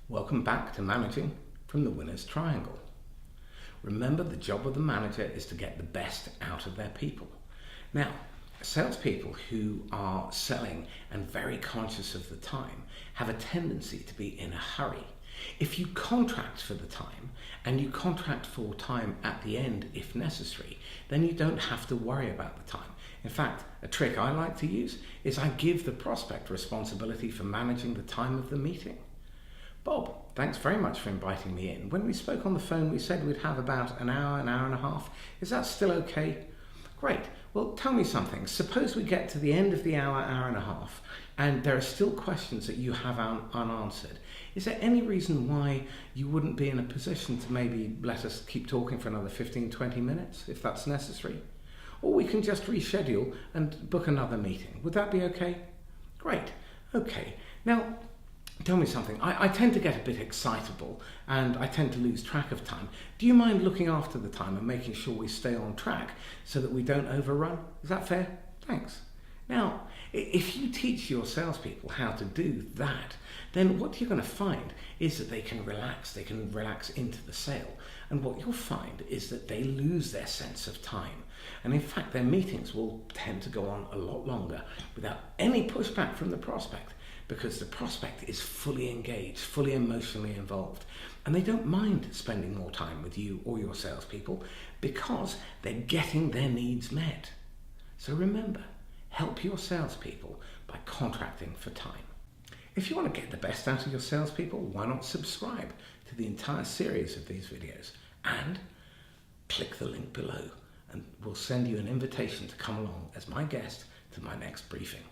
Welcome back to Managing from the Winner's Triangle. Remember, the job of the manager is to get the best out of their people. Now, salespeople who are selling and very conscious of the time have a tendency to be in a hurry. If you contract for the time and you contract for time at the end if necessary, then you don't have to worry about the time. In fact, a trick I like to use is I give the prospect responsibility for managing the time of the meeting. Bob, thanks very much for inviting me in. When we spoke on the phone, we said we'd have about an hour and a half. Is that still okay? Great. Well, tell me something. Suppose we get to the end of the hour and a half, and there are still questions that you have unanswered. Is there any reason why you wouldn't be in a position to maybe let us keep talking for another 15-20 minutes, if that's necessary? Or we can just reschedule and book another meeting. Would that be okay? Great. Okay. Now, tell me something. I tend to get a bit excitable and I tend to lose track of time. Do you mind looking after the time and making sure we stay on track so that we don't overrun? Is that fair? Thanks. Now, if you teach your salespeople how to do that, then what you're going to find is that they can relax into the sale. And what you'll find is that they lose their sense of time. And in fact, their meetings will tend to go on a lot longer without any pushback from the prospect, because the prospect is fully engaged, fully emotionally involved. And they don't mind spending more time with you or your salespeople because they're getting their needs met. So remember, help your salespeople by contracting for time. If you want to get the best out of your salespeople, why not subscribe to the entire series of these videos and click the link below, and we'll send you an invitation to come along as my guest to my next briefing.